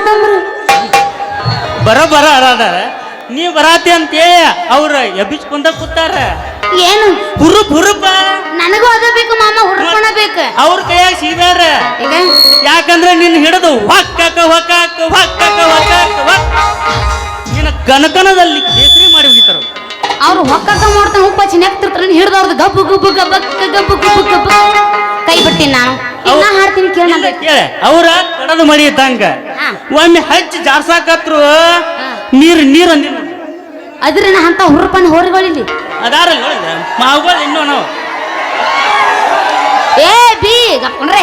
ತಮ್ಮರು ಬರ ಅದಾರ ನೀ ಬರಾತಿ ಅಂತೇಳಿ ಅವ್ರ ಎಬ್ಬಿಸ್ಕೊಂಡ ಕೂತಾರ ಏನು ಹುರುಪ ನನಗೂ ಅದ ಬೇಕು ಮಾಮ ಹುರ್ಕೊಣ ಬೇಕು ಅವ್ರ ಕೈಯಾಗ ಸೀದಾರ ಈಗ ಯಾಕಂದ್ರೆ ನಿನ್ನ ಹಿಡಿದು ಹೊಕ್ಕಾಕ ನಿನ್ನ ಕನಕನದಲ್ಲಿ ಕೇಸರಿ ಮಾಡಿ ಹೋಗಿತಾರ ಅವ್ರು ಹೊಕ್ಕಕ್ಕ ಮಾಡ್ತಾನೆ ಉಪ್ಪ ಚಿನ್ನಕ್ತಿರ್ತಾರ ಹಿಡ್ದವ್ರದ್ದು ಗಬ್ಬು ಗುಬ್ಬು ಗಬ್ಬ ಕೈ ಬಿಡ್ತೀನಿ ನಾನು ಈಗ ನಾ ಹಾಡ್ತೀನಿ ಕೇಳ ಕೇಳ ಅವ್ರ ಕಡದ ಮಡಿ ಇದ್ದಂಗ ಒಮ್ಮೆ ಹಚ್ಚಿ ಜಾರ್ಸಾಕತ್ರು ನೀರ್ ಅಂದಿ ಅದ್ರ ಅಂತ ಹುರ್ಪನ್ ಹೋರಿಗಳಿಲ್ಲಿ ಅದಾರಲ್ಲ ನೋಡಿದ ಮಾವುಗಳು ಇನ್ನೂ ನಾವು ಏ ಬಿ ಗಪ್ಕೊಂಡ್ರೆ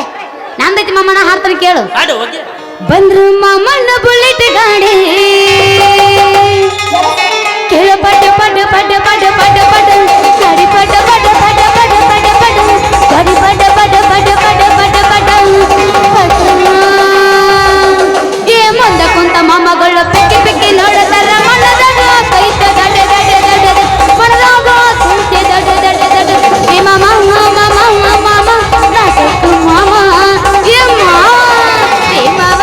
ನಂದೈತಿ ಮಾಮ ನಾ ಹಾಡ್ತಾನೆ ಕೇಳು ಆಡು ಓಕೆ ಬಂದ್ರು ಮಾಮಣ್ಣ ಬುಲೆಟ್ ಗಾಡಿ ಕೇಳ ಪಡ್ಡ ಪಡ್ಡ ಪಡ್ಡ ಪಡ್ಡ ಪಡ್ಡ ಪಡ್ಡ ಗಾಡಿ ಪಡ್ಡ ಪಡ್ಡ ಪಡ್ಡ ಪಡ್ಡ ಪಡ್ಡ ಪಡ್ಡ ಗಾಡಿ ಪಡ್ಡ ಪಡ್ಡ ಪಡ್ಡ ಪಡ್ಡ ಪಡ್ಡ ಪಡ್ಡ ಏ ಮುಂದ ಕುಂತ ಮಾಮಗಳ ಪಿಕ್ಕಿ ಪಿಕ್ಕಿ ನೋಡತಾರ ಮನದಾಗ ಕೈತ ದಡ ದಡ ದಡ ಮನದಾಗ ಕುಂತೆ ದಡ ದಡ ದಡ ಏ ಮಾಮ ಮಾಮ ಮಾಮ ಮಾಮ ನಾ ಸತ್ತು ಮಾಮ ಏ ಮಾವ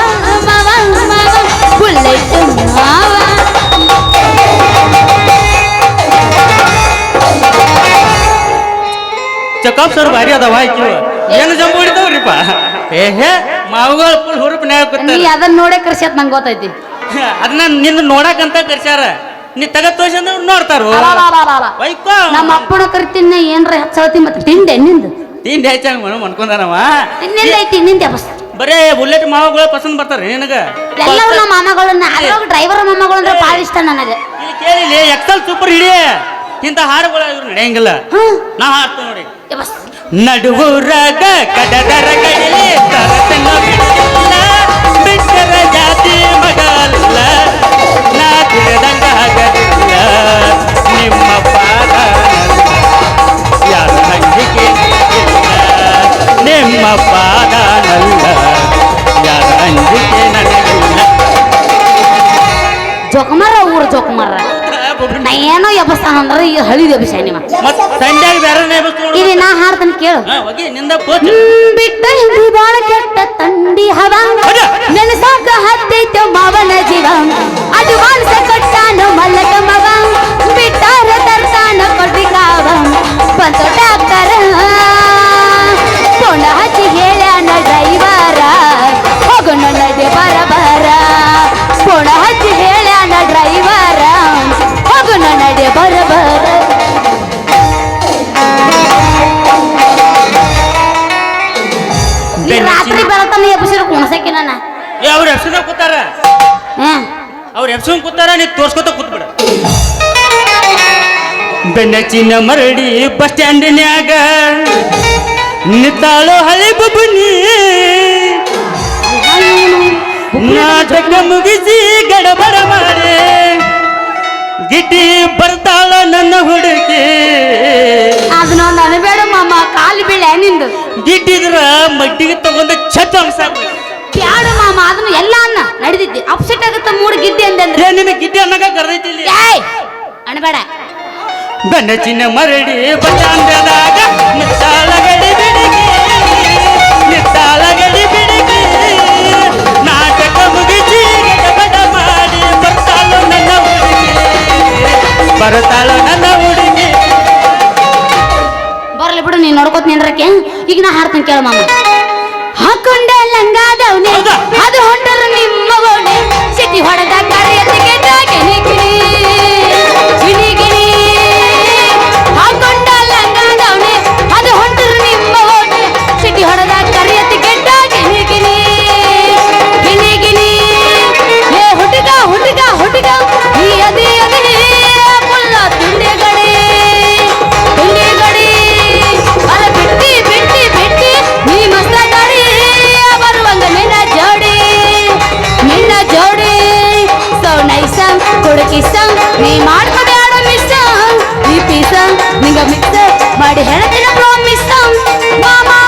ಬುಲೆಟ್ ಮಾವ ಚಕಾಪ್ ಸರ್ ಭಾರಿ ಅದಾವ ಆಯ್ತು ಏನು ಜಂಬ ಹೊಡಿತಾವ್ರಿಪ್ಪ ಏಹೇ ಮಾವುಗಳು ಫುಲ್ ಹುರುಪ್ನ್ಯಾಗ ನೀ ಅದನ್ನ ನೋಡೇ ಕರ್ಸ್ಯಾತ್ ನಂಗೆ ಗೊತ್ತೈತಿ ಅದನ್ನ ನಿನ್ನ ನೋಡಕಂತ ಕರ್ಸ್ಯಾರ ನೀ ತಗದ್ ತೋರ್ಸಿ ಅಂದ್ರೆ ನೋಡ್ತಾರು ವೈಕೋ ನಮ್ಮ ಅಪ್ಪನ ಕರಿತೀನಿ ಏನ್ರ ಹಚ್ಚಳತಿ ಮತ್ತೆ ತಿಂಡೆ ನಿಂದು ತಿಂಡಿ ಹೆಚ್ಚಾಗ ಮನ್ಕೊಂಡಾನವ ಇನ್ನೆಲ್ಲ ಐತಿ ನಿಂದೆ ಬಸ್ ಬರೇ ಬುಲೆಟ್ ಮಾವುಗಳು ಪಸಂದ್ ಬರ್ತಾರ ನಿನಗ ಎಲ್ಲರೂ ನಮ್ಮ ಮಾಮಗಳನ್ನ ಅದ್ರಾಗ ಡ್ರೈವರ್ ಮಾಮಗಳು ಅಂದ್ರೆ ಭಾಳ ಇಷ್ಟ ನನಗೆ ಇಲ್ಲಿ ಕೇಳಿಲಿ ಎಕ್ಸಲ್ ಸೂಪರ್ ಹಿಡಿ ಇಂಥ ಹಾಡುಗಳು ಇವ್ರು ನಡೆಯಂಗಿಲ್ಲ ನಾ ಹಾಡ್ತು ನೋಡಿ ಬಸ್ ನಡುವೂರಾಗ ಕಡದರ ಕೈಲಿ ತರತನ ಬಿಡಲಿಲ್ಲ ಬಿಟ್ಟರ ಜಾತಿ ಮಗಲ್ಲ ನಾ ತಿಳಿದಂಗ ಆಗಲಿಲ್ಲ ನಿಮ್ಮ ಪಾದ ಯಾರ ನಂಬಿಕೆ ಇಲ್ಲ ನಿಮ್ಮ ಪಾದ ನಲ್ಲ ಯಾರ ಅಂಜಿಕೆ ನನಗಿಲ್ಲ ಜೋಕುಮಾರ ಊರು ಜೋಕುಮಾರ ನಾ ಏನೋ ಎಬ್ಬಸ್ತಾನ ಅಂದ್ರೆ ಈ ಹಳಿದ ಎಬ್ಬಿಸ ನಿಮ್ಮ ಮತ್ ಸಂಡ್ಯಾಗ ಬೇರೆ ಇಲ್ಲಿ ನಾ ಹಾಡ್ತಾನೆ ಕೇಳು ನಿಂದ ಪೋಚ್ ಬಿಟ್ಟ ಹಿಂದಿ ಬಾಳ ಕೆಟ್ಟ ತಂಡಿ ಹವ ನೆನಸಾಕ ಹತ್ತೈತೆ ಮಾವನ ಜೀವ ಅದು ಮಾನಸ ಕಟ್ಟಾನ ಮಲ್ಲಕ ಮಗ ಬಿಟ್ಟಾರ ತರ್ತಾನ ಕೊಡ್ರಿಕಾವ ಬಂತ ಡಾಕ್ಟರ್ ಪೋಣ ಹಚ್ಚಿ ಹೇಳ್ಯಾನ ಡ್ರೈವರ ಹೋಗೋಣ ನಡೆ ಬರ ಬರ ಪೋಣ ಹಚ್ಚಿ ಹೇಳ್ಯಾನ ಡ್ರೈವರ ಹೋಗೋಣ ನಡೆ ಬರ ಬರ ರಾತ್ರಿ ಬೆಳತನ ಎಬ್ಬಿಸಿರು ಕುಣಸಕ್ಕೆ ನನ್ನ ಅವ್ರ ಎಫ್ಸಿನ ಕೂತಾರ ಅವ್ರ ಎಫ್ಸಿನ ಕೂತಾರ ನೀ ತೋರ್ಸ್ಕೊತ ಕೂತ್ಬಿಡ ಬೆನ್ನಚಿನ ಮರಡಿ ಬಸ್ ಸ್ಟ್ಯಾಂಡಿನ್ಯಾಗ ನಿತ್ತಾಳೋ ಹಳೆ ಬಬುನಿ ನಾಟಕ ಮುಗಿಸಿ ಗಡಬಡ ಮಾಡಿ ಗಿಡ್ಡಿ ಬರ್ತಾಳ ನನ್ನ ಹುಡುಗಿ ಅದನ್ನೊಂದು ಅನಬೇಡ ಮಾಮ ಕಾಲು ಬೀಳೆ ನಿಂದು ಗಿಡ್ಡಿದ್ರ ಮಡ್ಡಿಗೆ ತಗೊಂಡ ಛತ್ ಅಂಶ ಬ್ಯಾಡ ಮಾಮ ಅದನ್ನು ಎಲ್ಲ ಅನ್ನ ನಡೆದಿದ್ದೆ ಅಪ್ಸೆಟ್ ಆಗುತ್ತ ಮೂರು ಗಿಡ್ಡಿ ಅಂದಂದ್ರೆ ನಿನ್ನ ಗಿಡ್ಡಿ ಅನ್ನಕ ಕರೆದೈತಿ ಇಲ್ಲಿ ಅಣಬೇಡ ಬೆನ್ನಚಿನ ಮರಡಿ ಬಚಾಂದದಾಗ ನಿತ್ತಾಳಗಡಿ ಬಿಡಿಗಿ ನಾಟಕ ಮುಗಿಸಿ ಗಡಬಡ ಮಾಡಿ ಬರ್ತಾಳು ನನ್ನ ಹುಡುಗಿ ಬರ್ಲಿ ಬಿಡು ನೀನ್ ನೋಡ್ಕೋತ ನಿಂದ್ರಕ್ಕೆ ಈಗ ನಾ ಹಾಡ್ತೀನಿ ಕೇಳ ಮಾಮ ಹಾಕೊಂಡ ಲಂಗಾದವನೆ ಅದು ಹೊಂಟರು ನಿಮ್ಮ ಓಣೆ ಸಿಟಿ ಹೊಡೆದ ಕಾರ್ಯಕ್ಕೆ ಗಿಣಿ ಗಿಣಿ ಗಿಣಿ ಗಿಣಿ ಹಾಕೊಂಡ ಲಂಗಾದವನೆ ಅದು ಹೊಂಟರು ನಿಮ್ಮ ಓಣೆ ಸಿಟಿ ಹೊಡೆದ ಕಾರ್ಯಕ್ಕೆ ಗಿಣಿ ಗಿಣಿ ಗಿಣಿ ಗಿಣಿ ಹೇ ಹುಡುಗ ಹುಡುಗ ಹುಡುಗ ಈ ಅದೇ ಅದೇ ಮುಲ್ಲ ತುಂಡೆಗಡೆ ತುಂಡೆಗಡೆ ಅರ ಬಿಟ್ಟಿ ಬಿಟ್ಟಿ ಬಿಟ್ಟಿ ನೀ ಮಸ್ತ ಗಾಡಿ ಬರುವಂಗ ನಿನ್ನ ಜೋಡಿ ಸೋ ನೈಸ ಕೊಡಕಿಸ ನೀ ಮಾಡ್ಕೊಬ್ಯಾಡ ಮಿಸ್ ಈ ಪೀಸ ನಿಂಗ ಮಿಕ್ಸ್ ಮಾಡಿ ಹೇಳ್ತೀನ ಪ್ರಾಮಿಸ್ ಮಾಮಾ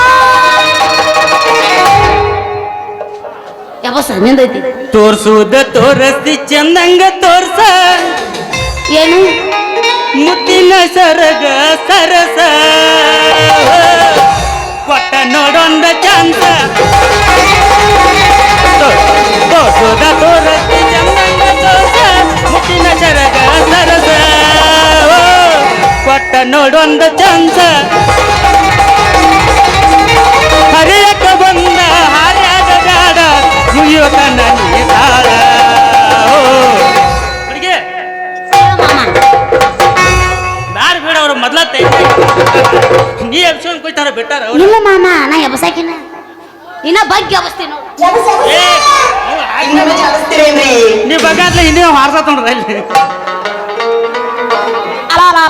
ಯಾವಸ ನಿಂದೈತಿ ತೋರ್ಸುದ ತೋರಸ್ತಿ ಚಂದಂಗ ತೋರ್ಸ ಏನು ಮುತ್ತಿನ ಸರಗ ಸರಸ ಕೊಟ್ಟ ನೋಡೊಂದ ಚಾನ್ಸ ತೋರ್ಸುದ ನೋಡೊಂದ ಚಾನ್ಸ ಹರಿಯಕ ಬಂದ ಹಾರ್ಯಾದ ಬ್ಯಾಡ ಮುಗಿಯೋ ತನ್ನ ನೀತಾಳ ಹುಡುಗಿ ಮಾಮ ಬ್ಯಾಡ ಬೇಡ ಅವ್ರು ಮೊದ್ಲ ನೀ ಎಬ್ಸ್ಕೊಂಡ್ ಕೊಯ್ತಾರ ಬಿಟ್ಟಾರ ಅವ್ರು ಇಲ್ಲ ಮಾಮ ನಾ ಎಬಸಾಕಿನ ಇನ್ನ ಬಗ್ಗೆ ಎಬಸ್ತೀನಿ ನೋಡು ಏ, ಅವ್ರು ನೀ ಬಗಾದ್ಲ ಇನ್ನೇ ಹಾರ್ಸತ್ತೊಂಡ್ರ ಅಲ್ಲಿ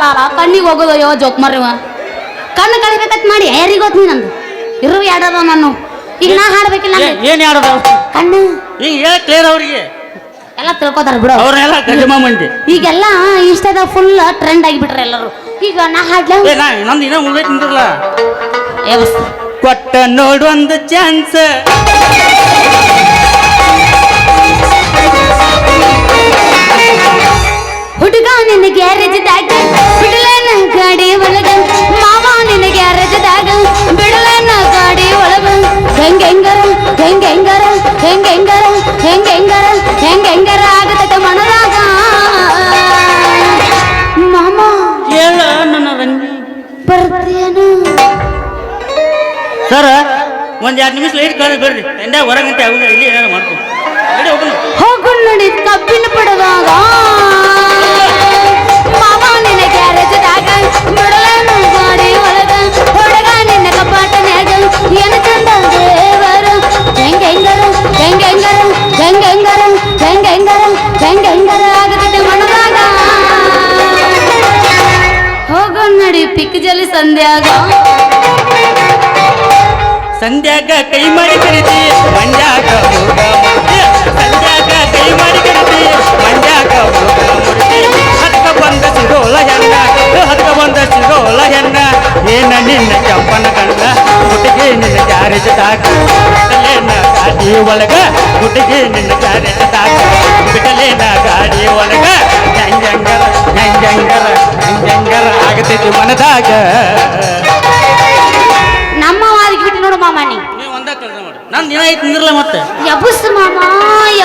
ಅಲ ಕಣ್ಣಿಗೆ ಹೋಗೋದು ಯೋ ಜೋಕ್ ಮರ್ರಿವ ಕಣ್ಣು ಕಳಿಬೇಕಂತ ಮಾಡಿ ಯಾರಿಗೆ ಗೊತ್ತು ನೀ ನಂದು ಇರು ಯಾಡದ ನಾನು ಈಗ ನಾ ಹಾಡ್ಬೇಕಿಲ್ಲ ಏನ್ ಯಾರದ ಕಣ್ಣು ಈಗ ಹೇಳ ಕ್ಲಿಯರ್ ಅವ್ರಿಗೆ ಎಲ್ಲ ತಿಳ್ಕೊತಾರ ಬಿಡು ಅವ್ರನ್ನೆಲ್ಲ ಗಜಮ ಮಂದಿ ಈಗೆಲ್ಲ ಇಷ್ಟದ ಫುಲ್ ಟ್ರೆಂಡ್ ಆಗಿಬಿಟ್ರೆ ಎಲ್ಲರೂ ಈಗ ನಾ ಹಾಡ್ಲ ಏ ನಾ ನಂದು ಇನ್ನೂ ಮುಂದೆ ತಿಂದಿರಲ್ಲ ಎಬಸ್ ಕೊಟ್ಟ ನೋಡೊಂದು ಚಾನ್ಸ್ ಹುಡುಗ ನಿನ್ನ ಗ್ಯಾರೇಜ್ದಾಗ ಬಿಡಲನ ಗಾಡಿ ಒಳಗ ಮಾವ ನಿನ್ನ ಗ್ಯಾರೇಜ್ದಾಗ ಬಿಡಲನ ಗಾಡಿ ಒಳಗ ಹೆಂಗೆಂಗರ ಹೆಂಗೆಂಗರ ಹೆಂಗೆಂಗರ ಹೆಂಗೆಂಗರ ಹೆಂಗೆಂಗರ ಆಗತೈತೆ ಮನದಾಗ ಮಾಮ ಹೇಳ ನನ್ನ ರಂಗಿ ಬರ್ತೀಯನು ಸರ್ ಒಂದ್ 2 ನಿಮಿಷ ಲೈಟ್ ಕಳೆದು ಬರ್ರಿ ಎಂದ ಹೊರಗಂತೆ ಆಗುದ ಇಲ್ಲಿ ಏನಾರು ಮಾಡ್ತೀನಿ ರೆಡಿ ಹೋಗೋಣ ಹೋಗು ನೋಡಿ ಕಬ್ಬಿನ ಪಡೆದಾಗ ಮಾವ ನಿನ್ನ ಗ್ಯಾರೇಜ್ದಾಗ ಬಿಡಲನ ಗಾಡಿ ಒಳಗ ಹುಡುಗ ನಿನ್ನ ಕಪಾಟನ್ಯಾಗ ಏನು ಚಂದ ದೇವರ ಹೆಂಗೆಂಗರ ಹೆಂಗೆಂಗರ ಹೆಂಗೆಂಗರ ಹೆಂಗೆಂಗರ ಹೆಂಗೆಂಗರ ಆಗತೈತೆ ಮನದಾಗ ಹೋಗು ನೋಡಿ ಪಿಕ್ ಜಲಿ ಸಂಧ್ಯಾಗ ಸಂಧ್ಯಾಗ ಕೈ ಮಾಡಿ ಕರಿತಿ ಮಂಡ್ಯಾಗ ಹೋಗ ಮುರ್ತಿ ಸಂಧ್ಯಾಗ ಕೈ ಮಾಡಿ ಕರಿತಿ ಮಂಡ್ಯಾಗ ಹೋಗ ಮುರ್ತಿ ಹದಕ ಬಂದ ಸಿಗೋಲ ಹೆಣ್ಣ ಹದಕ ಬಂದ ಸಿಗೋಲ ಹೆಣ್ಣ ಏನ ನಿನ್ನ ಕೆಂಪನ ಕಣ್ಣ ಹುಡುಗಿ ನಿನ್ನ ಗ್ಯಾರೇಜ್ದಾಗ ಬಿಡಲೇನ ಗಾಡಿ ಒಳಗ ಹುಡುಗಿ ನಿನ್ನ ಗ್ಯಾರೇಜ್ದಾಗ ಬಿಡಲೇನ ಗಾಡಿ ಒಳಗ ಹೆಂಗಂಗರ ಹೆಂಗಂಗರ ಹೆಂಗಂಗರ ಆಗತೈತಿ ಮನದಾಗ ನಮ್ಮ ವಾದಿಗೆ ಬಿಟ್ಟು ನೋಡು ಮಾಮ ನೀ ನೀವು ಒಂದ ಕೆಲಸ ಮಾಡಿ ನಾನು ದಿನ ಐತಿ ನಿಂದಿರಲ್ಲ ಮತ್ತೆ ಎಬ್ಬಸ್ ಮಾಮ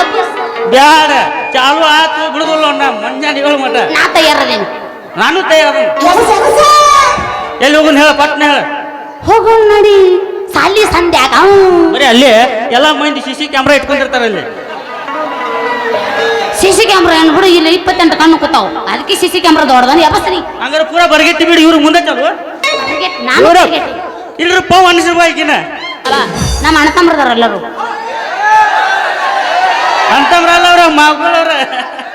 ಎಬ್ಬಸ್ ಬ್ಯಾಡ ಚಾಲು ಆತು ಬಿಡುದಿಲ್ಲ ನಾ ಮುಂಜಾನೆ 7 ಮಟ ನಾ ತಯಾರದೇನು ನಾನು ತಯಾರದ ಎಲ್ಲಿ ಹೋಗೋಣ ಹೇಳ ಪಟ್ನ ಹೇಳ ಹೋಗು ನೋಡಿ ಸಾಲಿ ಸಂಧ್ಯಾಗ ಬರೀ ಅಲ್ಲಿ ಎಲ್ಲ ಮಂದಿ CC ಕ್ಯಾಮ್ರಾ ಇಟ್ಕೊಂಡಿರ್ತಾರ ಅಲ್ಲಿ ಸಿಸಿ ಕ್ಯಾಮ್ರಾ ಏನ್ಬಿಡು ಇಲ್ಲಿ 28 ಕಣ್ಣು ಕೂತಾವ ಅದಕ್ಕೆ ಸಿಸಿ ಕ್ಯಾಮ್ರಾ ದೊಡ್ಡದನ್ ಎಬ್ಬಸ್ರಿ ಹಂಗಾರೆ ಪೂರಾ ಬರ್ಗೆತ್ತಿ ಬಿಡಿ ಇವ್ರು ಮುಂದೆ ಚಾಲು ನಾನು ಇವ್ರು target. ಇಲ್ರಿ ಪವ್ ಅನಿಸಿರ್ಬಾಕಿನ ಅಲ್ಲ ನಮ್ಮ ಅಣ್ಣ ತಮ್ಮರದಾರ ಎಲ್ಲರೂ ಅಂತಂದ್ರಲ್ಲ ಅವ್ರ ಮಗಳವ್ರ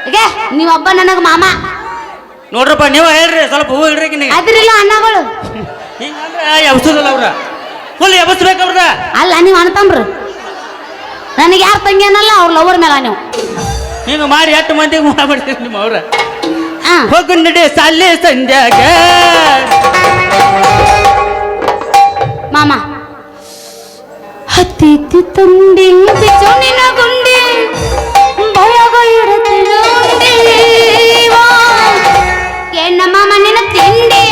ಈಗ ನೀವೊಬ್ಬ ನನಗ ಮಾಮ ನೋಡ್ರಪ್ಪ ನೀವು ಹೇಳ್ರಿ ಸ್ವಲ್ಪ ಹೂ ಇಡ್ರಿ ಕಿನಿಗೆ ಅದ್ರಿಲ್ಲ ಅಣ್ಣಗಳು ಹಿಂಗಂದ್ರೆ ಎಬ್ಸೋದಲ್ಲ ಅವ್ರ ಫುಲ್ ಎಬ್ಸ್ಬೇಕು ಅವ್ರದ ಅಲ್ಲ ನೀವು ಅಣ್ಣ ತಮ್ರು ನನಗೆ ಯಾರು ತಂಗಿ ಅನ್ನಲ್ಲ ಅವ್ರ ಲವರ್ ಮೇಲ ನೀವು ಹಿಂಗ ಮಾಡಿ 8 ಮಂದಿಗೆ ಮಾಡ್ಬಿಡ್ತೀರಿ ನಿಮ್ಮ ಅವ್ರ ಹಾ ಹೋಗು ನಡಿ ಸಾಲೆ ಸಂಧ್ಯಾಗ ಮಾಮ ಹತ್ತಿತ್ತು ತಂಡಿ ಬಿಚ್ಚೋನಿನ ಗುಂಡಿ ಭಯಗ ಇಡುತ್ತಿನ ಉಂಡಿ ಎಣ್ಣ ಮಾಮ ನಿನ್ನ ತಿಂಡಿ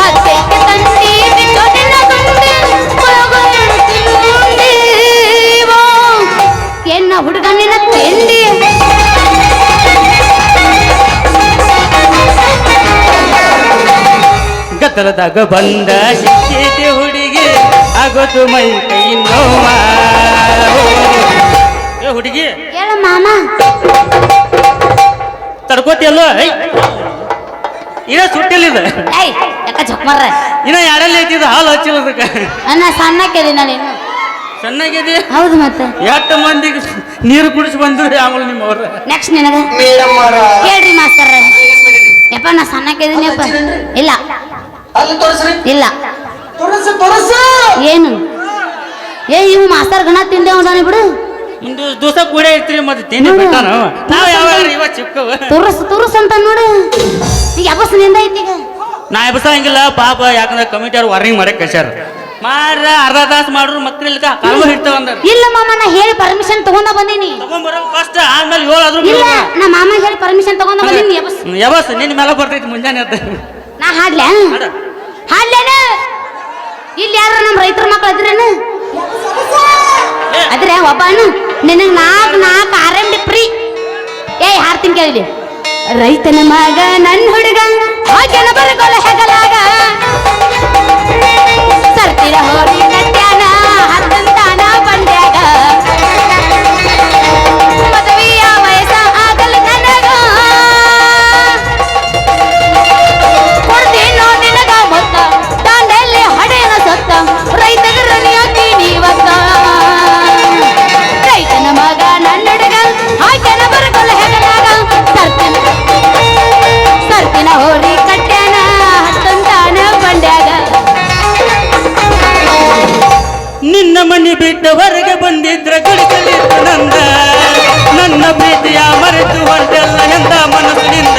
ಹತ್ತಿತ್ತು ತಂಡಿ ಬಿಚ್ಚೋನಿನ ಗುಂಡಿ ಭಯಗ ಇಡುತ್ತಿನ ಉಂಡಿ ಎಣ್ಣ ಹುಡುಗ ನಿನ್ನ ತಿಂಡಿ ಗದ್ದಲದಾಗ ಬಂದ ಸಿಕ್ಕೇತಿ ಹುಡುಗಿ ಆಗೋದು ಮೈ ಕೈ ನೋವ ಏ ಹುಡುಗಿ ಹೇಳ ಮಾಮ ತಡ್ಕೋತಿಯಲ್ಲೋ ಇನ್ನ ಸುಟ್ಟಿಲ್ಲಿದ ಏಯ್ ಯಾಕ ಜೊಕ್ಮರ್ರ ಇನ್ನ ಎರಡಲ್ಲಿ ಐತಿದ ಹಾಲು ಹಚ್ಚಿಲ್ಲ ಅದಕ್ಕೆ ನನ್ನ ಸಣ್ಣಕ್ಕಿದೆ ನಾನು ಚೆನ್ನಾಗಿದೆ ಹೌದು ಮತ್ತೆ 8 ಮಂದಿಗೆ ನೀರು ಕುಡಿಸಿ ಬಂದ್ರೆ ಆಮೇಲೆ ನಿಮ್ಮ ಅವ್ರ ನೆಕ್ಸ್ಟ್ ನಿನಗ ಹೇಳ್ರಿ ಮಾಸ್ತರ್ ಯಪ್ಪ ನಾ ಸಣ್ಣಕ್ಕಿದೀನಿಯಪ್ಪ ಇಲ್ಲ ಅಲ್ಲಿ ತೋರಿಸ್ರಿ ಇಲ್ಲ ತೋರಿಸು ಏನು ಏ ಇವು ಮಾಸ್ತರ್ ಗಣ ತಿಂದೆ ಅವನ ಬಿಡು ಇಂದು ದಿವಸ ಕೂಡ ಇರ್ತೀರಿ ಮತ್ತೆ ತಿಂಡಿ ಬಿಟ್ಟಾನ ನಾವು ಯಾವಾಗ ಇವ ಚಿಕ್ಕವ ತುರುಸ್ ಅಂತ ನೋಡು ಈಗ ಯಬ್ಬಸ್ ನಿಂದ ಐತಿ ಈಗ ನಾ ಎಬ್ಸಂಗಿಲ್ಲ ಪಾಪ ಯಾಕಂದ್ರೆ ಕಮಿಟಿ ಅವ್ರು ವಾರ್ನಿಂಗ್ ಮಾಡಕ್ ಕಳ್ಸ್ಯಾರ ಮಾರ ಅರ್ಧ ತಾಸು ಮಾಡ್ರು ಮಕ್ಕಳಿಲ್ಕ ಕಾಲು ಹಿಡ್ತಾವ ಅಂದ ಇಲ್ಲ ಮಾಮ ನಾ ಹೇಳಿ ಪರ್ಮಿಷನ್ ತಗೊಂಡ ಬಂದೀನಿ ತಗೊಂಬರೋ ಫಸ್ಟ್ ಆದ್ಮೇಲೆ 7 ಆದ್ರೂ ಇಲ್ಲ ನಾ ಮಾಮ ಹೇಳಿ ಪರ್ಮಿಷನ್ ತಗೊಂಡ ಬಂದೀನಿ ಯಬ್ಬಸ್ ಯಾವಸ್ ನಿನ್ನ ಮೇಲೆ ಬರ್ತೈತಿ ಮುಂಜಾನೆ ಅಂತ ನಾ ಹಾಡ್ಲ್ಯಾ ಹಾಡ್ಲೇನ ಇಲ್ಲಿ ಯಾರ ನಮ್ಮ ರೈತರ ಮಕ್ಕಳು ಅದ್ರೇನು ಅದ್ರೆ ಒಬ್ಬ ನಿನಗೆ ನಾಲ್ಕು RMD ಫ್ರೀ ಏಯ್ ಹಾಡ್ತೀನಿ ಕೇಳಿ ರೈತನ ಮಗ ನನ್ನ ಹುಡುಗ ಹಾಗೆನ ಬರಗೊಳ ಹೆಗಲಾಗ ಸರ್ತಿರ ಹೋರಿ ಕಟ್ಯಾನ ಹತ್ತಂತಾನ ಬಂಡ್ಯಾಗ ಮದುವೆಯ ವಯಸ್ಸ ಆಗಲ್ಲ ನನಗ ಕೊಡ್ತೀನೋ ನಿನಗ ಮೊತ್ತ ದಾಂಡೆಲ್ಲಿ ಹಡೆಯನ ಸೊತ್ತ ರೈತಗ ರಣಿಯಾತೀನಿ ಇವತ್ತ ರೈತನ ಮಗ ನನ್ನ ಹುಡುಗ ಹಾಗೆನ ಬರಗೊಳ ಹೆಗಲಾಗ ಸರ್ತಿನ ಹೋರಿ ಕಟ್ಯಾನ ಹತ್ತಂತಾನ ಬಂಡ್ಯಾಗ ನಿನ್ನ ಮನಿ ಬಿಟ್ಟ ಹೊರಗೆ ಬಂದಿದ್ರ ಗಳಿಸಲಿತ್ತು ನಂದ ನನ್ನ ಪ್ರೀತಿಯ ಮರೆತು ಹೊರಟೆಲ್ಲ ಎಂದ ಮನಸ್ಸಿನಿಂದ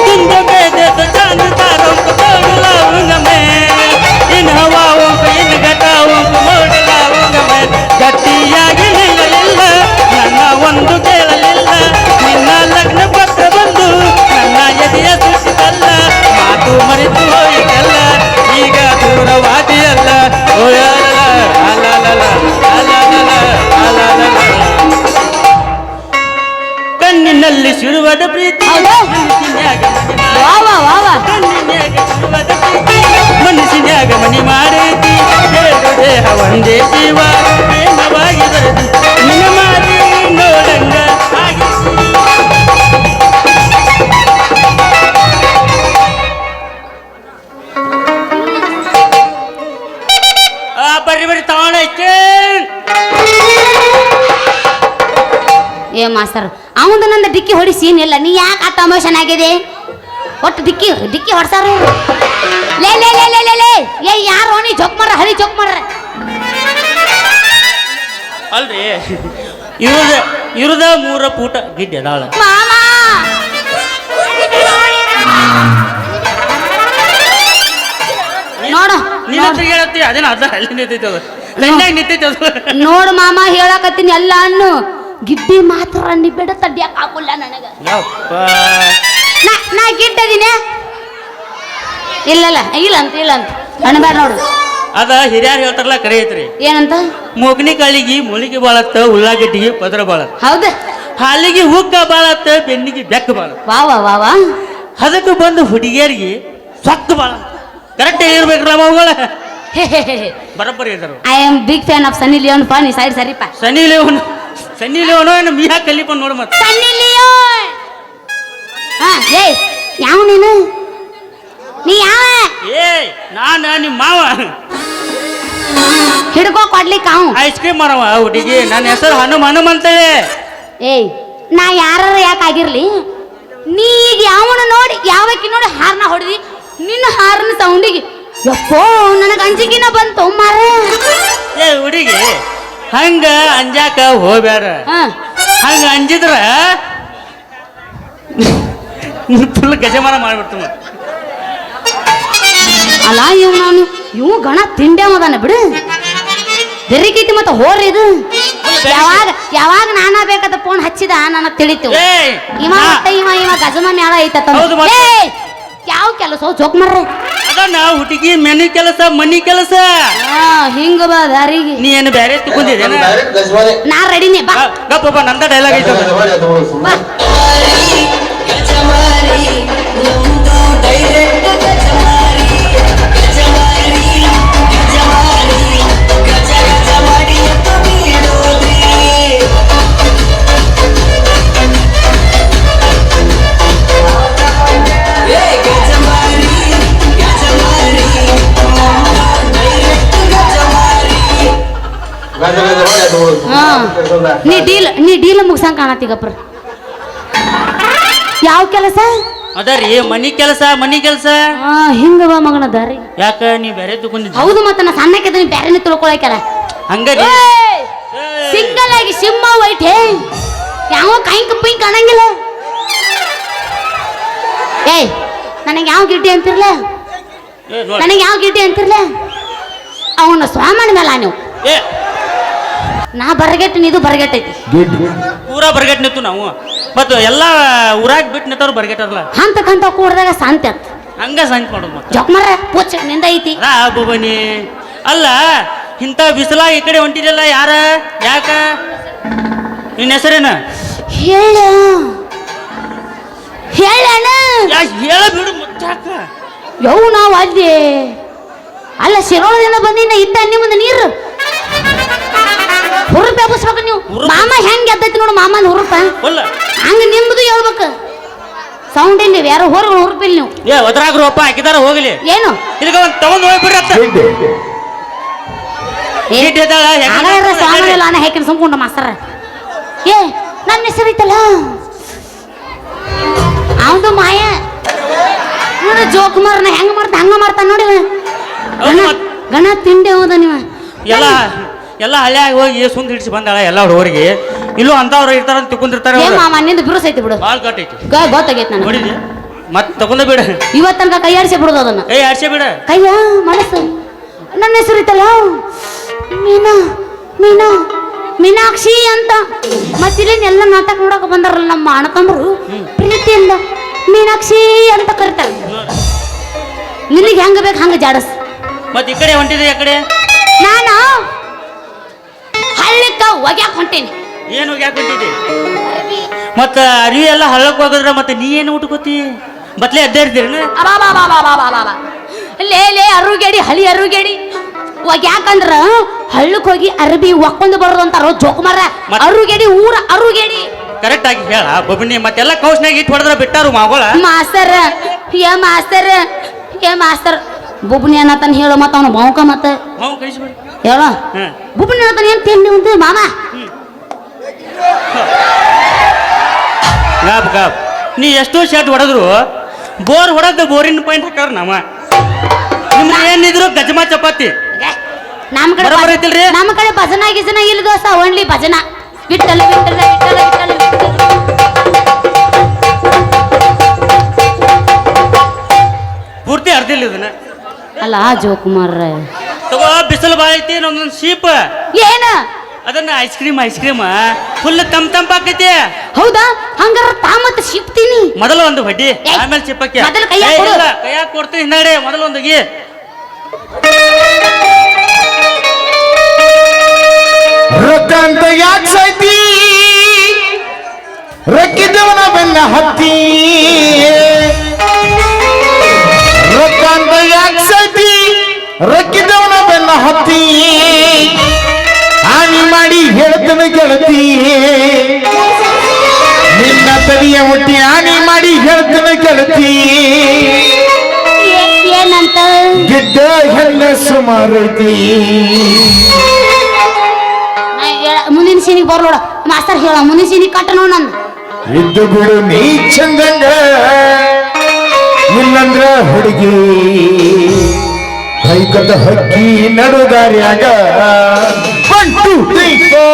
ತುಂಬ ಬೇದೆತ ಚಾಂದ ತಾರಂಕ ತೋಡಲ ಉಂಗಮೆ ಇನ್ ಹವಾ ಉಂಕ ಇನ್ ಘಟ ಉಂಕ ಮೋಡಲ ಉಂಗಮೆ ಗಟ್ಟಿಯಾಗಿ ನಿಲ್ಲಲಿಲ್ಲ ನನ್ನ ಒಂದು ಕೇಳಲಿಲ್ಲ ನಿನ್ನ ಲಗ್ನ ಪತ್ರ ಬಂದು ನನ್ನ ಎದೆಯ ಸುಟ್ಟಿತಲ್ಲ ಮಾತು ಮರೆತು ಹೋಯಿತಲ್ಲ ಈಗ ದೂರವಾದಿಯಲ್ಲ ಕಣ್ಣಿನಲ್ಲಿ ಸಿಡುವದ ಪ್ರೀತಿ ಹೌದಾ? ಮನಸ್ಸಿನ್ಯಾಗ ಮನಿ ವಾವ ವಾವ ಕಣ್ಣಿನ್ಯಾಗ ಸಿಡುವದ ಪ್ರೀತಿ ಮನಸ್ಸಿನ್ಯಾಗ ಮನಿ ಮಾಡೈತಿ ಎರಡು ದೇಹ ಒಂದೇ ಜೀವ ಪ್ರೇಮವಾಗಿ ಬರೆದು ನಿನ್ನ ಮಾರಿ ನೋಡಂಗ ಆಗಿಸಿ ಬರ್ರಿ ಬರ್ರಿ ತಗೊಂಡೈತೆ ಏ ಮಾಸ್ತರ್ ಅವಂದು ನಂದು ಡಿಕ್ಕಿ ಹೊಡಿ ಸೀನ್ ಇಲ್ಲ ನೀ ಯಾಕೆ ಆ ತಮಾಷನ್ ಆಗಿದೆ ಒಟ್ಟು ಡಿಕ್ಕಿ ಹೊಡ್ಸಾರ ಲೇ ಲೇ ಲೇ ಲೇ ಲೇ ಲೇ ಏ ಯಾರು ನೀ ಜೋಕ್ ಮಾಡ್ರ ಹರಿ ಜೋಕ್ ಮಾಡ್ರ ಅಲ್ರಿ ಇರುದ 3 ಫೂಟ ಗಿಡ್ಡ ಅದಾಳ ಮಾಮ ನೋಡು ನೀನ್ ಹತ್ರ ಹೇಳತ್ತಿ ಅದೇನ ಅದ ಅಲ್ಲಿ ನಿಂತೈತೆ ಅದು ಲೈನ್ಯಾಗ ನಿಂತೈತೆ ಅದು ನೋಡು ಮಾಮ ಹೇಳಕತ್ತೀನಿ ಎಲ್ಲ ಅನ್ನು ಗಿಡ್ಡಿ ಮಾತ್ರ ನಿಬ್ಬೇಡ ತಡ್ಯಾಕ ಆಗುಲ್ಲ ನನಗ ಯಪ್ಪ ನಾ ಗಿಡ್ಡದಿನೇ ಇಲ್ಲ ಅಂತ ಅಣಬೇಡ ನೋಡು ಅದ ಹಿರಿಯರು ಹೇಳ್ತಾರಲ್ಲ ಕರೆ ಐತ್ರಿ ಏನಂತ ಮೂಗ್ನಿ ಕಾಳಿಗೆ ಮುಳಿಗೆ ಬಾಳತ್ತ ಉಳ್ಳಾಗಡ್ಡಿಗೆ ಪದ್ರ ಬಾಳತ್ತ ಹೌದ ಹಾಲಿಗೆ ಹುಗ್ಗ ಬಾಳತ್ತ ಬೆನ್ನಿಗೆ ಬೆಕ್ಕ ಬಾಳತ್ತ ವಾ ವಾ ವಾ ವಾ ಅದಕ್ಕೆ ಬಂದು ಹುಡುಗಿಯರಿಗೆ ಸೊಕ್ಕ ಬಾಳತ್ತ ಕರೆಕ್ಟ್ ಇರ್ಬೇಕ್ರಲ್ಲ ಮಗಳ ಬರಬ್ಬರಿ ಇದ್ರು I am big fan of Sunny Leone ಪಾ ನೀ ಸೈಡ್ ಸರಿಪಾ ಸನ್ನಿ ಲಿಯೋನು ಏನು ಮೀಹಾ ಕಲಿಪ ನೋಡು ಮತ್ತೆ ಸನ್ನಿ ಲಿಯೋನ್ ಹಾ ಏ ಯಾವ ನೀನು ನೀ ಯಾವ ಏ ನಾನು ನಿಮ್ಮ ಮಾವ ಹಿಡ್ಕೋ ಕೊಡ್ಲಿಕ್ಕೆ ಅವ್ ಐಸ್ ಕ್ರೀಮ್ ಮಾರವ ಹುಡುಗಿ ನನ್ನ ಹೆಸರು ಹನುಮ ಅಂತೇಳಿ ಏಯ್ ನಾ ಯಾರ ಯಾಕೆ ಆಗಿರ್ಲಿ ನೀ ಈಗ ಯಾವನ ನೋಡಿ ಯಾವಕ್ಕೆ ನೋಡಿ ಹಾರ್ನ ಹೊಡೆದಿ ನಿನ್ನ ಹಾರ್ನ ಸೌಂಡಿಗೆ ಯಪ್ಪೋ ನನಗೆ ಅಂಜಿಕಿನ ಬಂತು ಮಾರ ಏ ಹುಡುಗಿ ಹಂಗ ಅಂಜಾಕ ಹೋಗ್ಯಾರ ಹಂಗ ಅಂಜಿದ್ರ ಫುಲ್ ಗಜಮಾನ ಮಾಡ್ಬಿಡ್ತು ಮತ್ತೆ ಅಲ್ಲ ಇವು ಗಣ ತಿಂಡೆ ಮದಾನ ಬಿಡು ಬೆರಿಕೈತಿ ಮತ್ತೆ ಹೋರಿ ಇದು ಯಾವಾಗ ನಾನ ಬೇಕಾದ ಫೋನ್ ಹಚ್ಚಿದ ನನಗೆ ತಿಳಿತು ಏಯ್ ಇವ ಗಜಮ ಮ್ಯಾಲ ಐತ ಹೌದು ಮತ್ತೆ. ಯಾವ ಕೆಲಸ ಜೋಕ್ ಮಾಡ್ರಿ ಅದನ್ನ ಹುಡುಗಿ ಮನಿ ಕೆಲಸ ಮನಿ ಕೆಲಸ ಹಿಂಗ ಬಾ ದಾರಿಗೆ ನೀ ಏನು ಬೇರೆ ತಿಳ್ಕೊಂಡಿದ್ದೇನ ಡೈರೆಕ್ಟ್ ಗಜವಾನೆ ನಾ ರೆಡಿನೇ ಬಾ ಗಪ್ಪ ನಂದ ಡೈಲಾಗ್ ಐತೆ ಅದು. ಗಜವಾನೆ ಅದು ಬಾ ಗಜವಾನೆ ಅದು ಹಾ. ನೀ ಡೀಲ್ ಮುಗ್ಸಂಗ್ ಕಾಣತ್ತೀಗಪ್ರ ಯಾವ ಕೆಲಸ ಅದರಿ ಮನಿ ಕೆಲಸ ಹಿಂಗ ಬಾ ಮಗನ ದಾರಿ ಯಾಕ ನೀ ಬೇರೆ ತಿಳ್ಕೊಂಡಿದ್ದ ಹೌದು ಮತ್ತೆ ನಾ ಸಣ್ಣಕ್ಕೆ ನೀ ಬ್ಯಾರೆನೆ ತಿಳ್ಕೊಳಕಲ್ಲ ಹಂಗರಿ ಸಿಂಗಲ್ ಆಗಿ ಸಿಂಹ ವೈಟ್ ಹೇ ಯಾವ ಕೈಂಕ್ ಪಿಂಕ್ ಅನ್ನಂಗಿಲ್ಲ ಏಯ್ ನನಗೆ ಯಾವ ಗಿಡ್ಡಿ ಅಂತಿರ್ಲ ನನಗೆ ಯಾವ ಗಿಡ್ಡಿ ಅಂತಿರ್ಲ ಅವನ ಸ್ವಾಮನ ಮೇಲೆ ನೀವು ಏ ನಾ ಬರಗೆಟ್ಟಿನ ಇದು ಬರಗೆಟ್ಟೈತಿ ಪೂರಾ ಬರ್ಗೆಟ್ ನಿಂತು ನಾವು ಮತ್ತು ಎಲ್ಲ ಊರಾಗ ಬಿಟ್ಟು ನಿಂತವ್ರು ಬರ್ಗೆಟ್ಟಾರಲ್ಲ ಹಂತ ಕೂಡ್ದಾಗ ಶಾಂತಿ ಅಂತ ಹಂಗ ಸಂಚ ಮಾಡೋದು ಮತ್ತೆ ಜೋಕ್ ಮರ ಪೂಚ ನಿಂದ ಐತಿ ಬುಬನಿ ಅಲ್ಲ ಇಂಥ ಬಿಸಿಲ ಈ ಕಡೆ ಹೊಂಟಿದಲ್ಲ ಯಾರ ಯಾಕ ನಿನ್ನ ಹೆಸರೇನ ಹೇಳ ಹೇಳಣ್ಣ ಹೇಳ ಬಿಡು ಮುಚ್ಚಾಕ ಯವು ನಾವು ಅಲ್ಲಿ ಅಲ್ಲ ಶಿರೋಳದಿಂದ ಬಂದಿನ ಇದ್ದ ಅನ್ನಿ ಮುಂದೆ ನೀರು ಹುರುಪ ಎಬ್ಬಿಸ್ಬೇಕು ನೀವು ಮಾಮ ಹೆಂಗ್ ಎದ್ದೈತಿ ನೋಡು ಮಾಮನ ಹುರುಪ ಹಂಗ ನಿಮ್ದು ಹೇಳ್ಬೇಕು ಸೌಂಡ್ ಇಲ್ಲಿ ಯಾರು ಹೊರಗೆ ಹುರುಪಿಲ್ ನೀವು ಒದ್ರಾಗ್ರಪ್ಪ ಹಾಕಿದಾರ ಹೋಗ್ಲಿ ಏನು ಇದಕ್ಕೆ ಒಂದು ತಗೊಂಡ್ ಹೋಗ್ಬಿಡ್ರತ್ತ ಸ್ವಾಮಿ ಅನ್ನ ಹಾಕಿನ ಸುಮ್ಕೊಂಡ ಮಾಸ್ತರ ಏ ನನ್ನ ಹೆಸರು ಐತಲ್ಲ ಅವನು ಮಾಯ ನೋಡಿ ಜೋಕುಮಾರ್ನ ಹೆಂಗ ಮಾಡ್ತಾ ಹಂಗ ಮಾಡ್ತಾನ ನೋಡಿ ಗಣ ತಿಂಡಿ ಹೌದ ನೀವ ಎಲ್ಲ ಹಳ್ಳಿಯಾಗಿ ಹೋಗಿ ಸುಂದ್ ಹಿಡಿಸಿ ಬಂದಾಳ ಎಲ್ಲ ಹುಡುಗರಿಗೆ ಇಲ್ಲೂ ಅಂತವ್ರು ಇರ್ತಾರ ಅಂತ ತಿಳ್ಕೊಂಡಿರ್ತಾರೆ ಏ ಮಾಮ ನಿಂದು ಬಿರುಸ ಐತಿ ಬಿಡು ಭಾಳ ಕಟ್ಟೈತಿ ಗೊತ್ತಾಗೈತಿ ನಾನು ನೋಡಿದ್ವಿ ಮತ್ತೆ ತಗೊಂಡ ಬಿಡ ಇವತ್ತನಕ ಕೈ ಆಡಿಸಿ ಬಿಡೋದು ಅದನ್ನ ಕೈ ಆಡ್ಸೇ ಬಿಡ ಕೈಯ ಮನಸ್ಸು ನನ್ನ ಹೆಸರು ಐತಲ್ಲ ಮೀನಾ ಮೀನಾ ಮೀನಾಕ್ಷಿ ಅಂತ ಮತ್ತಿಲ್ಲೇನು ಎಲ್ಲ ನಾಟಕ ನೋಡಕ ಬಂದಾರಲ್ಲ ನಮ್ಮ ಅಣ್ಣ ತಮ್ಮರು ಪ್ರೀತಿಯಿಂದ ಮೀನಾಕ್ಷಿ ಅಂತ ಕರಿತಾರೆ ನಿನಗೆ ಹೆಂಗ ಬೇಕು ಹಂಗ ಜಾಡಸ್ ಮತ್ತೆ ಈ ಕಡೆ ಹೊಂಟಿದೆ ಆ ಕಡೆ ನಾನು ಹಳ್ಳಕ್ಕ ಒಗ್ಯಾಕ ಹೊಂಟೇನಿ ಏನು ಹೋಗ್ಯಾಕ ಹೊಂಟಿದೆ ಮತ್ತ ಅರಿವಿ ಎಲ್ಲ ಹಳ್ಳಕ್ ಹೋಗಿದ್ರ ಮತ್ತೆ ನೀ ಏನು ಉಟ್ಕೋತಿ ಬತ್ಲೆ ಅಡ್ಡಾಡ್ತೀರನ ಲೇ ಅರುಗೇಡಿ ಹಳಿ ಅರುಗೇಡಿ ಯಾಕಂದ್ರ ಹಳ್ಳಕ್ ಹೋಗಿ ಅರಬಿ ಒಕ್ಕೊಂಡು ಬರೋದು ಅಂತಾರ ಜೋಕುಮಾರ ಅರುಗೇಡಿ ಊರ ಅರುಗೇಡಿ ಕರೆಕ್ಟ್ ಆಗಿ ಹೇಳ ಬೊಬ್ಬನಿ ಮತ್ತೆಲ್ಲ ಕೌಸ್ನಾಗ ಇಟ್ಟು ಹೊಡೆದ್ರ ಬಿಟ್ಟಾರು ಮಾಗೋಳ ಮಾಸ್ತರ್ ಏ ಮಾಸ್ತರ್ ಬೊಬ್ಬನಿ ಅನ್ನತಾನ ಹೇಳು ಮತ್ತ ಅವನು ಬಾವುಕ ಮತ್ತ ಮಾವು ಕಳಿಸ್ಬಿಡಿ ಹೇಳ ಬೊಬ್ಬನಿ ಅನ್ನತಾನ ಏನ್ ತಿಂಡಿ ಒಂದು ಮಾಮ ಗಾಬ್ ಗಾಬ್ ನೀ ಎಷ್ಟೋ ಶರ್ಟ್ ಹೊಡೆದ್ರು ಬೋರ್ ಹೊಡೆದ ಬೋರಿನ ಪಾಯಿಂಟ್ ಹಾಕಾರ ನಮ್ಮ ನಿಮ್ಗೆ ಏನಿದ್ರು ಗಜಮಾ ಚಪಾತಿ ನಮ್ಮ ಕಡೆ ಬರೋಬ್ಬರ ಐತಿಲ್ರಿ? ನಮ್ಮ ಕಡೆ ಭಜನಾ ಗಿಜನ ಇಲ್ಲ ದೋಸ್ತ ಓನ್ಲಿ ಭಜನಾ ವಿಠಲ ವಿಠಲ ವಿಠಲ ವಿಠಲ ಪೂರ್ತಿ ಅರ್ಧಿಲ್ಲ ಇದನ್ನ ಅಲ್ಲ ಜೋಕುಮಾರ್ ತಗೋ ಬಿಸಿಲು ಭಾಳ ಐತಿ ಒಂದೊಂದು ಶೀಪ್ ಏನ ಅದನ್ನ ಐಸ್ ಕ್ರೀಮ್ ಫುಲ್ ತಂಪಾಕೈತಿ ಹೌದಾ ಹಂಗಾರ ತಾಮತ್ ಶಿಪ್ತೀನಿ ಮೊದಲು ಒಂದು ಹೊಡ್ಡಿ ಆಮೇಲೆ ಚಿಪ್ಪಕ್ಕೆ ಮೊದಲು ಕೈಯಾಗ ಕೊಡು. ಕೈಯಾಗ ಕೊಡ್ತೀನಿ ಹಿಂದಗಡೆ ಮೊದಲು ಒಂದು ಗಿ ರೊಕ್ಕ ಅಂತ ಯಾಕೆ ಸೈತಿ ರೊಕ್ಕಿದ್ದವನ ಬೆನ್ನ ಹತ್ತಿ ರೊಕ್ಕ ಅಂತ ಯಾಕೆ ಸೈತಿ ರೊಕ್ಕಿದ್ದವನ ಬೆನ್ನ ಹತ್ತಿ ಹಾನಿ ಮಾಡಿ ಹೇಳ್ತನ ಗೆಳತಿ ನಿನ್ನ ತಡಿಯ ಮುಟ್ಟಿ ಹಾನಿ ಮಾಡಿ ಹೇಳ್ತನ ಗೆಳತಿ ಏನಂತ ಗಿಡ್ಡ ಹೆಲ್ಲ ಸುಮಾರೈತಿ ಮುಂದಿನ ಸೀನಿಗೆ ಬರ್ಲೋಡ ಮಾಸ್ತರ್ ಹೇಳ ಮುಂದಿನ ಸೀನಿಗೆ ಕಟ್ಟ ನೋಡ್ ನಂದು ಇದ್ದು ಬಿಡು ನೀ ಚಂದಂಗ ಇಲ್ಲಂದ್ರ ಹುಡುಗಿ ಕೈಕದ ಹಕ್ಕಿ ನಡುದಾರ್ಯಾಗ ಬಂಟು ದೀಪೋ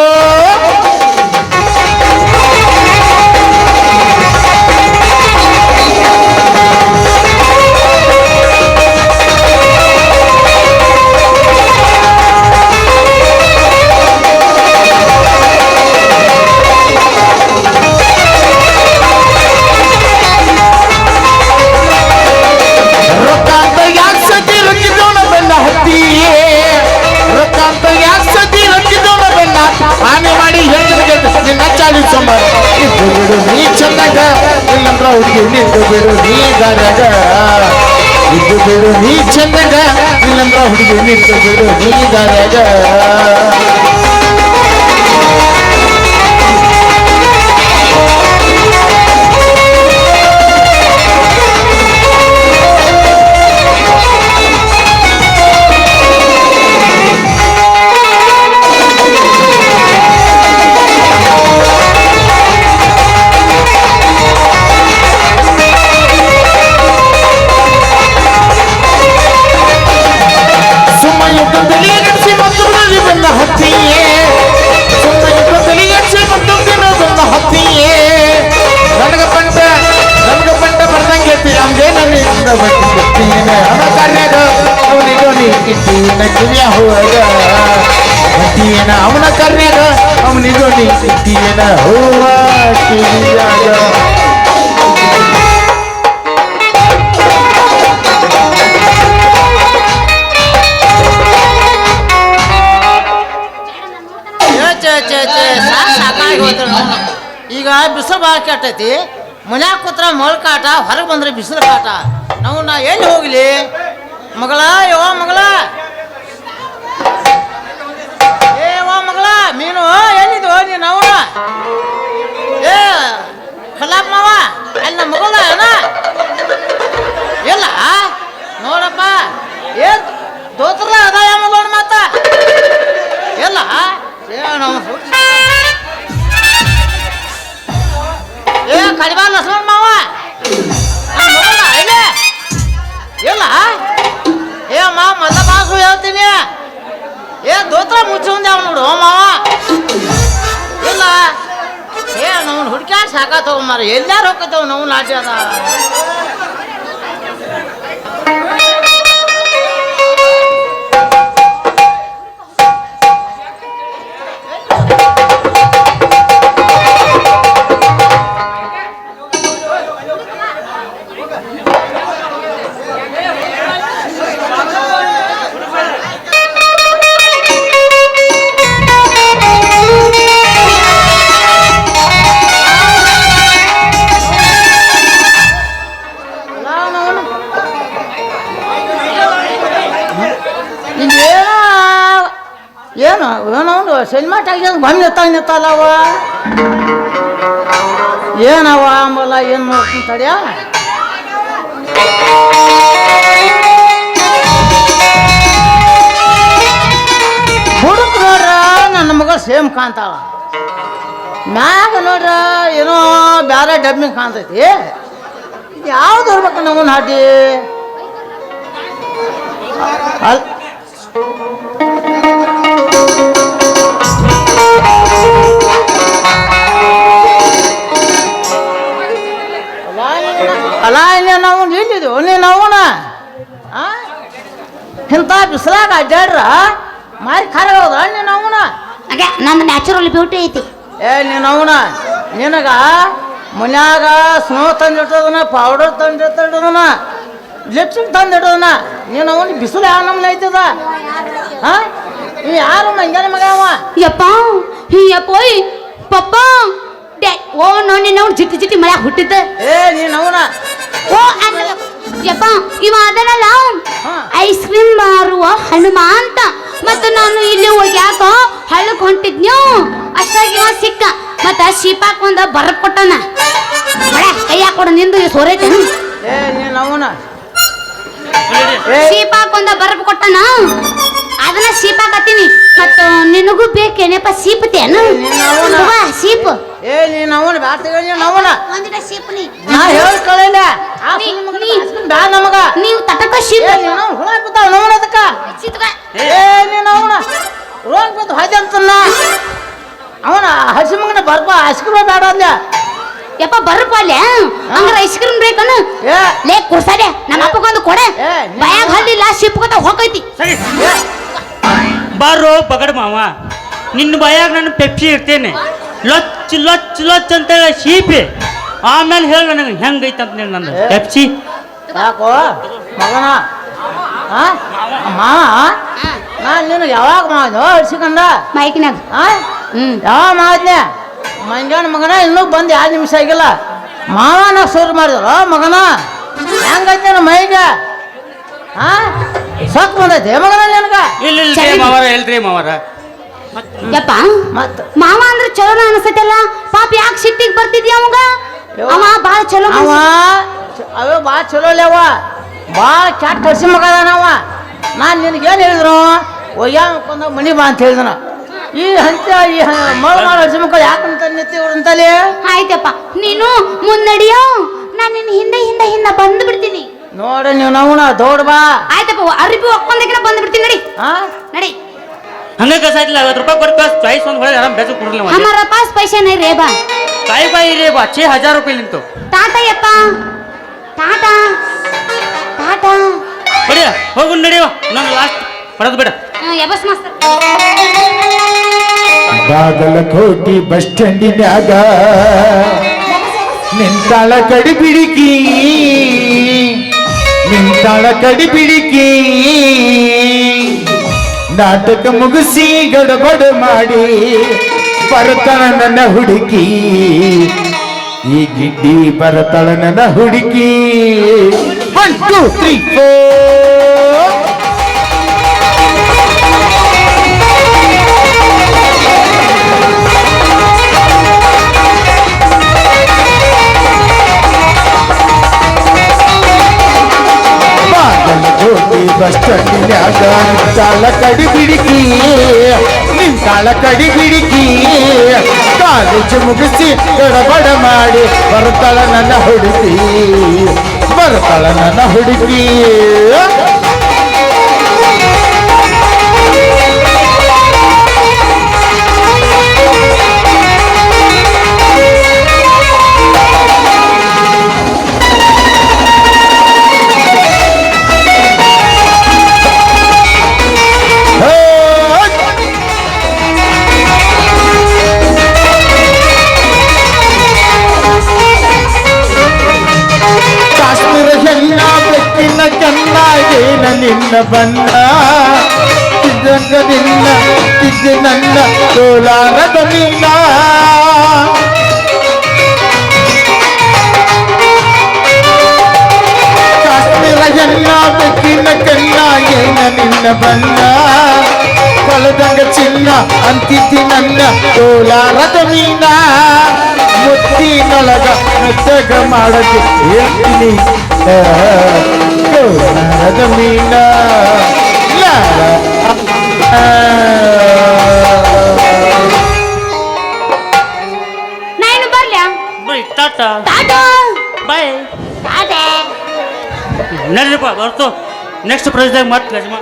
ಆನೆ ಮಾಡಿ ಹೇಳ್ತಾರೆ ಸೋಮವಾರ ಇದ್ದು ಬಿಡು ನೀ ಚಂದಾಗ ಇಲ್ಲಂದ್ರ ಹುಡುಗಿ ನಿಂತು ಬಿಡು ನೀ ದಾರ್ಯಾಗ ಇದ್ದು ಬಿಡು ನೀ ಚಂದಾಗ ಇಲ್ಲಂದ್ರ ಹುಡುಗಿ ನಿಂತು ಬಿಡು ನೀ ದಾರ್ಯಾಗ ಅವನ ಕರ್ನ್ಯಾಗ ಅವನಿಗೂ ನೀನ ಹೂವ ಕಿವಿಯಾಗ ಸಾಕಾಗಿ ಹೋದ್ರು ಈಗ ಬಿಸಿಲು ಭಾಳ ಕೆಟ್ಟೈತಿ ಮನ್ಯಾಗ ಕೂತ್ರ ಮೊಳಕಾಟ ಹೊರಗೆ ಬಂದ್ರೆ ಬಿಸಿಲು ಕಾಟ ನಾವು ನಾ ಎಲ್ಲಿ ಹೋಗ್ಲಿ ಮಗಳ ಯವ್ವ ಮಗಳ ಏ ಯವ್ವ ಮಗಳ ನೀನು ಎಲ್ಲಿದ್ದು ನೀನು ಅವನ ಏ ಕಲಾಪ್ ಮಾವ ಅಲ್ಲಿ ನಮ್ಮ ಮಗಳ ಏನ ಇಲ್ಲ ನೋಡಪ್ಪ ಏ ದೋತ್ರ ಅದ ಯಾವ ನೋಡ ಮಾತ ಇಲ್ಲ ಏ ನಾವು ಏ ಕಡಿಬಾ ಲಕ್ಷ್ಮಣ ಮಾವ ಇಲ್ಲ ಇಲ್ಲ ಏ ಮಾವ ಮೊದಲ ಬಾಸು ಹೇಳ್ತೀನಿ ಏ ದೋತ್ರ ಮುಚ್ಚುಂದೆ ಅವ್ ನೋಡು ಮಾವ ಇಲ್ಲ ಏ ನಾವು ಹುಡ್ಕ್ಯಾಡ ಸಾಕಾತವ ಮಾರ ಎಲ್ಲಾರು ಹೋಗ್ತವ ನಾವು ಲಾಟಿ ಅದ ಏನು ಏನವನು ಸಿನಿಮಾ ಟಾಕಿಸ್ ಬಂದು ನಿತ್ತಲ್ಲವ ಏನವ ಅಂಬಲ್ಲ ಏನು ನೋಡ್ತೀನಿ ತಡಿಯ ಹುಡುಕ್ ನೋಡ್ರ ನನ್ನ ಮಗ ಸೇಮ್ ಕಾಣ್ತಾಳ ಮ್ಯಾಗ ನೋಡ್ರ ಏನೋ ಬೇರೆ ಡಬ್ಬಿಂಗ್ ಕಾಣ್ತೈತಿ ಯಾವ್ದು ಇರ್ಬೇಕು ನಾವು ನಾಟಿ ಅಲ್ ಅಲ್ಲ ನಾವು ನಿಲ್ಲಿದ್ದು ನೀನು ಅವನ ಇಂಥ ಬಿಸಿಲಾಗ ಅಡ್ಡಾಡ್ರ ಮಾರಿ ಖಾರ ಹೋದ ನೀನು ಅವನ ಹಾಗೆ ನನ್ನ ನ್ಯಾಚುರಲ್ ಬ್ಯೂಟಿ ಐತಿ ಏ ನೀನು ಅವನ ನಿನಗ ಮನ್ಯಾಗ ಸ್ನೋ ತಂದಿಟ್ಟದನ ಪೌಡರ್ ತಂದಿಟ್ಟದನ ಲಿಪ್ಸ್ಟಿಕ್ ತಂದಿಟ್ಟದನ ನೀನು ಅವನು ಬಿಸಿಲು ಯಾವ ನಮ್ಗೆ ಐತದ ಹಾಂ ನೀ ಯಾರು ಮಂಗ್ಯಾನ ಮಗ ಅವ ಯಪ್ಪ ಯಪ್ಪೋಯ್ ಪಪ್ಪ ಓ ನೋಡಿ ನಾವು ಜಿಟ್ಟಿ ಜಿಟ್ಟಿ ಮಳ್ಯಾಗ ಹುಟ್ಟಿದ್ದ ಏ ನೀನು ಅವನ ಓ ಯಪ್ಪ ಇವ ಅದನಲ್ಲ ಐಸ್ ಕ್ರೀಮ್ ಮಾರುವ ಹನುಮ ಅಂತ ಮತ್ತು ನಾನು ಇಲ್ಲಿ ಹೋಗ್ಯಾಕ ಹಳ್ಳಕ್ ಹೊಂಟಿದ್ನ್ಯೋ ಅಷ್ಟಾಗಿ ಇವ ಸಿಕ್ಕ ಮತ್ತ ಶೀಪಾಕ್ ಒಂದ ಬರಕ್ ಕೊಟ್ಟನ ಕೈಯಾಗ ಕೊಡ ನಿಂದು ಸೋರೈತೇನು ಏ ನೀನು ಅವನ ಶೀಪಾಕ್ ಒಂದ ಬರಪ್ ಕೊಟ್ಟನ ಅದನ್ನ ಶೀಪಾಕತ್ತೀನಿ ಮತ್ತು ನಿನಗೂ ಬೇಕೇನಪ್ಪ ಸೀಪತೇನು ಸೀಪ್ ಏ ನೀನು ಅವನ ಬ್ಯಾಸ್ತಿಗೆ ನೀನು ಅವನ ಒಂದಿಟ ಸೀಪ್ ನೀ ನಾ ಹೇಳಿ ಕಳಿಲ್ಲ ಬ್ಯಾ ನಮಗ ನೀವು ತಟಕ ಶೀಪ್ ನೀನು ಹುಳ ಬಿದ್ದಾವ ನವನ ಅದಕ್ಕ ಏ ನೀನು ಅವನ ರೋಗ ಬಿದ್ದು ಹಾಜಿ ಅಂತನ್ನ ಅವನ ಹಸಿ ಮಗನ ಬರ್ಬ ಹಸಿಕ್ರ ಬೇಡ ಅಂದ ಯಪ್ಪ ಬರಪ್ಪ ಅಲ್ಲೇ ಹಂಗಾರ ಐಸ್ ಕ್ರೀಮ್ ಬೇಕನು ಏ ಲೇ ಕೊಡ್ಸಾಡೆ ನಮ್ಮ ಅಪ್ಪಗೊಂದು ಕೊಡೆ ಬಯಾಗ ಹಲ್ಲಿಲ್ಲ ಶಿಪ್ಕೊತ ಹೋಗೈತಿ ಸರಿ ಬಾರೋ ಬಗಡ್ ಮಾವ ನಿನ್ನ ಬಾಯಾಗ ನಾನು ಪೆಪ್ಸಿ ಇರ್ತೇನೆ ಲೊಚ್ ಲೊಚ್ ಲೊಚ್ ಅಂತೇಳಿ ಶೀಪಿ ಆಮೇಲೆ ಹೇಳಿ ನನಗೆ ಹೆಂಗೈತೆ ಅಂತ ನಂದು ಪೆಪ್ಸಿ ಯಾಕೋ ಮಗನ ಮಾವ ನಾನು ನಿನಗೆ ಯಾವಾಗ ಮಾಡಿದ್ವು ಅಡ್ಸಿಕೊಂಡ ಮೈಕಿನಾಗ ಯಾವಾಗ ಮಾಡಿದ್ನೆ ಮಂಜಾನ ಮಗನ ಇನ್ನೂ ಬಂದು 2 ನಿಮಿಷ ಆಗಿಲ್ಲ ಮಾವನ ಶುರು ಮಾಡಿದ್ರು ಮಗನ ಹೆಂಗೈತೆ ಮೈಗೆ ಸೊಕ್ ಬಂದೈತೆ ಮಗನ ನಿನಗ ಇಲ್ಲ ಮಾವರ ಎಲ್ರಿ ಮಾವರ ಯಪ್ಪ ಮತ್ತ ಮಾವ ಅಂದ್ರೆ ಚಲೋ ಅನ್ಸತ್ತಲ್ಲ ಪಾಪ ಯಾಕೆ ಸಿಟ್ಟಿಗೆ ಬರ್ತಿದ್ಯ ಅವಾಗ ಅವ ಬಾಳ ಚಲೋ ಅವ ಅವ ಭಾಳ ಚಲೋ ಅವ ಭಾಳ ಕೆಟ್ಟ ಹಸಿ ಮಗ ಅದಾನವ ನಾನು ನಿನಗೇನು ಹೇಳಿದ್ರು ಒಯ್ಯಾಕೊಂಡ ಮನಿ ಬಾ ಅಂತ ಹೇಳಿದನ ಈ ಹಂತ ಈ ಮಳ ಹಸಿ ಮಕ್ಕಳು ಯಾಕಂತ ನಿತ್ತಿ ಅಂತಲೇ ಆಯ್ತಪ್ಪ ನೀನು ಮುನ್ನಡಿಯೋ ನಾನು ನಿನ್ನ ಹಿಂದೆ ಹಿಂದೆ ಹಿಂದೆ ಬಂದು ಬಿಡ್ತೀನಿ ನೋಡಿ ನೀವು ನವನ ದೌಡ್ ಬಾ ಆಯ್ತಪ್ಪ ಅರಿಬಿ ಒಕ್ಕೊಂದಕ್ಕೆ ಬಂದು ಬಿಡ್ತೀನಿ ನಡಿ ನಡಿ ಹಂಗೆ ಕಸ ಆಯ್ತಿಲ್ಲ 50 ರೂಪಾಯಿ ಕೊಟ್ಟು ಚಾಯ್ಸ್ ಒಂದು ಹೊಳೆ ಆರಾಮ್ ಬೇಜ ಕೊಡ್ಲಿಲ್ಲ हमारा पास पैसे नहीं रे बा ಕಾಯಿ ಬಾಯಿ ರೀ ಬಾ 6000 ರೂಪಾಯಿ ನಿಂತು टाटा ಯಪ್ಪ टाटा टाटा ಬಡಿಯ ಹೋಗು ನಡೆಯುವ ನಾನು ಲಾಸ್ಟ್ ಹೊಡೆದು ಬಿಡ ಯಬಸ್ ಮಾಸ್ತರ್ ಬಾಗಲಕೋಟಿ ಬಸ್ ಸ್ಟ್ಯಾಂಡಿನ್ಯಾಗ ನಿಂತಾಳ ಕಡಿಬಿಡಿಕಿ ನಾಟಕ ಮುಗಿಸಿ ಗಡಬಡ ಮಾಡಿ ಬರ್ತಾನ ನನ್ನ ಹುಡುಕಿ ಈ ಗಿಡ್ಡಿ ಬರತಳ ನನ್ನ ಹುಡುಕಿ 1 2 3 4 ಬಾಗಲಕೋಟೆ ಬಸ್ ಸ್ಟ್ಯಾಂಡಿನ್ಯಾಗ ನಿಂತಾಳ ಕಡಿ ಬಿಡಿಕಿ ಕಾಲೇಜು ಮುಗಿಸಿ ಗಡಬಡ ಮಾಡಿ ಬರ್ತಾಳ ನನ್ನ ಹುಡುಗಿ ಕೆನ್ನಾಗೇನ ನಿನ್ನ ಬಣ್ಣ ತಿದ್ದೆ ನನ್ನ ಕೋಲಾರದ ನಿನ್ನ ಕಾಶ್ಮೀರ ಎಲ್ಲ ಬೆಕ್ಕಿನ ಕೆನ್ನಾಗೇನ ನಿನ್ನ ಬಣ್ಣ ಕಳೆದಂಗ ಚಿನ್ನ ಅಂತಿದ್ದಿ ನನ್ನ ಕೋಲಾರದ ಮೀನ ಮುತ್ತಿನೊಳಗ ಮೆತ್ತಗ ಮಾಡಕ್ಕೆ ಹೇಳ್ತೀನಿ ಕೋಲಾರದ ಮೀನ ನಾನು ಬರ್ಲ್ಯಾ bye tata tata bye tata ನಡ್ರಿಪ್ಪ ಬರ್ತು ನೆಕ್ಸ್ಟ್ ಪ್ರೈಸ್ದಾಗ ಮತ್ತೆ ಗಜಮ